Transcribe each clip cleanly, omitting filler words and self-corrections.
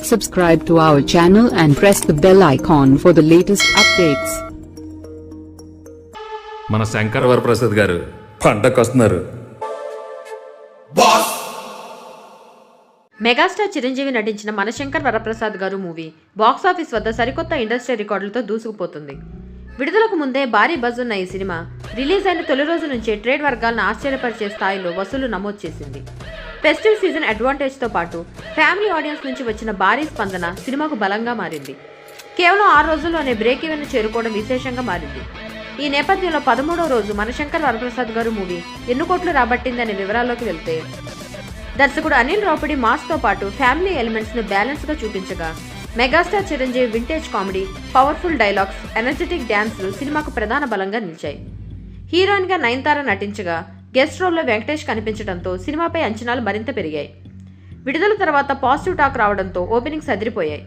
Subscribe to our channel and press the bell icon for the latest updates. మన శంకర్ వరప్రసాద్ గారు పండగకి వస్తున్నారు. Megastar Chiranjeevi నటించిన మన శంకర్ వరప్రసాద్ గారు మూవీ బాక్సాఫీస్ వద్ద సరికొత్త ఇండస్ట్రీ రికార్డులతో దూసుకుపోతుంది. విడుదలకు ముందే భారీ బజ్ ఉన్న ఈ సినిమా రిలీజ్ అయిన తొలి రోజు నుంచే ట్రేడ్ వర్గాలను ఆశ్చర్యపరిచే స్థాయిలో వసూలు నమోదు చేసింది. ఫెస్టివ్ సీజన్ అడ్వాంటేజ్తో పాటు ఫ్యామిలీ ఆడియన్స్ నుంచి వచ్చిన భారీ స్పందన సినిమాకు బలంగా మారింది. కేవలం 6 రోజుల్లోనే బ్రేక్ ఈవెన్ చేరుకోవడం విశేషంగా మారింది. ఈ నేపథ్యంలో 13వ రోజు మన శంకర్ వరప్రసాద్ గారు మూవీ ఎన్ని కోట్లు రాబట్టిందనే వివరాల్లోకి వెళ్తే, దర్శకుడు అనిల్ రావుపూడి మాస్తో పాటు ఫ్యామిలీ ఎలిమెంట్స్ను బ్యాలెన్స్గా చూపించగా, megastar Chiranjeevi vintage comedy, powerful dialogues, energetic డ్యాన్స్లు సినిమాకు ప్రధాన బలంగా నిలిచాయి. హీరోయిన్గా నయనతార నటించగా గెస్ట్ రోల్లో వెంకటేష్ కనిపించడంతో సినిమాపై అంచనాలు మరింత పెరిగాయి. విడుదల తర్వాత పాజిటివ్ టాక్ రావడంతో ఓపెనింగ్స్ అదిరిపోయాయి.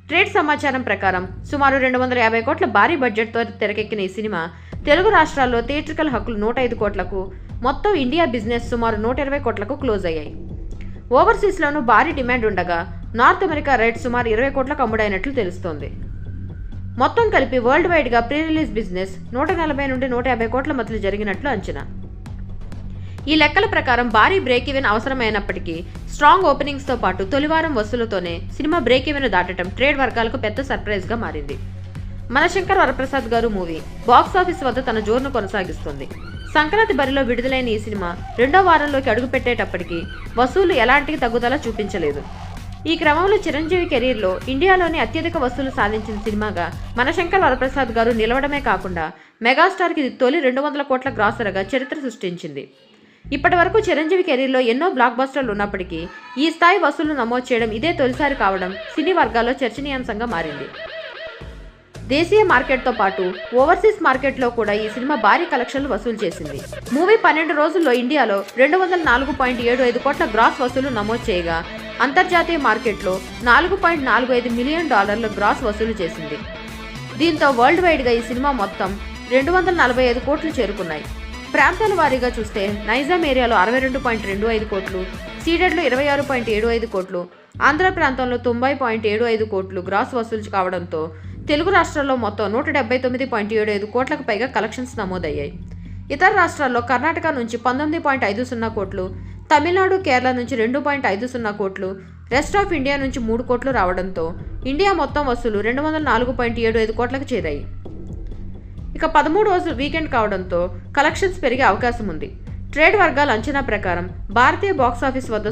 ట్రేడ్ సమాచారం ప్రకారం సుమారు 250 కోట్ల భారీ బడ్జెట్తో తెరకెక్కిన ఈ సినిమా తెలుగు రాష్ట్రాల్లో థియేట్రికల్ హక్కులు 105 కోట్లకు, మొత్తం ఇండియా బిజినెస్ సుమారు 120 కోట్లకు క్లోజ్ అయ్యాయి. ఓవర్సీస్లోనూ భారీ డిమాండ్ ఉండగా నార్త్ అమెరికా రైట్ సుమారు 20 కోట్లకు అమ్ముడైనట్లు తెలుస్తోంది. మొత్తం కలిపి వరల్డ్ వైడ్గా ప్రీ రిలీజ్ బిజినెస్ 140 నుండి 150 కోట్ల మధ్య జరిగినట్లు అంచనా. ఈ లెక్కల ప్రకారం భారీ బ్రేక్ ఈవెన్ అవసరమైనప్పటికీ స్ట్రాంగ్ ఓపెనింగ్స్తో పాటు తొలివారం వసూలుతోనే సినిమా బ్రేక్ ఈవెన్ దాటడం ట్రేడ్ వర్గాలకు పెద్ద సర్ప్రైజ్గా మారింది. మన శంకర్ వరప్రసాద్ గారు మూవీ బాక్సాఫీస్ వద్ద తన జోరును కొనసాగిస్తుంది. సంక్రాంతి బరిలో విడుదలైన ఈ సినిమా 2వ వారంలోకి అడుగుపెట్టేటప్పటికీ వసూలు ఎలాంటి తగ్గుదల చూపించలేదు. ఈ క్రమంలో చిరంజీవి కెరీర్లో ఇండియాలోనే అత్యధిక వసూలు సాధించిన సినిమాగా మన శంకర్ వరప్రసాద్ గారు నిలవడమే కాకుండా మెగాస్టార్కి ఇది తొలి 200 కోట్ల గ్రాసర్గా చరిత్ర సృష్టించింది. ఇప్పటి వరకు చిరంజీవి కెరీర్లో ఎన్నో బ్లాక్ బస్టర్లు ఉన్నప్పటికీ ఈ స్థాయి వసూలు నమోదు చేయడం ఇదే తొలిసారి కావడం సినీ వర్గాల్లో చర్చనీయాంశంగా మారింది. దేశీయ మార్కెట్తో పాటు ఓవర్సీస్ మార్కెట్లో కూడా ఈ సినిమా భారీ కలెక్షన్లు వసూలు చేసింది. మూవీ 12 రోజుల్లో ఇండియాలో 204.75 కోట్ల గ్రాస్ వసూలు నమోదు చేయగా, అంతర్జాతీయ మార్కెట్లో $4.45 మిలియన్ గ్రాస్ వసూలు చేసింది. దీంతో వరల్డ్ వైడ్గా ఈ సినిమా మొత్తం 245 కోట్లు చేరుకున్నాయి. ప్రాంతాల వారీగా చూస్తే నైజాం ఏరియాలో 62.25 కోట్లు, సీడెడ్లో 26.75 కోట్లు, ఆంధ్ర ప్రాంతంలో 90.75 కోట్లు గ్రాస్ వసూలు కావడంతో తెలుగు రాష్ట్రాల్లో మొత్తం 179.75 కోట్లకు పైగా కలెక్షన్స్ నమోదయ్యాయి. ఇతర రాష్ట్రాల్లో కర్ణాటక నుంచి 19.50 కోట్లు, తమిళనాడు, కేరళ నుంచి 2.50 కోట్లు, రెస్ట్ ఆఫ్ ఇండియా నుంచి 3 కోట్లు రావడంతో ఇండియా మొత్తం వసూలు 204.75 కోట్లకు చేరాయి. ఇక 13 రోజులు వీకెండ్ కావడంతో కలెక్షన్స్ పెరిగే అవకాశం ఉంది. ట్రేడ్ వర్గాల అంచనా ప్రకారం భారతీయ బాక్సాఫీస్ వద్ద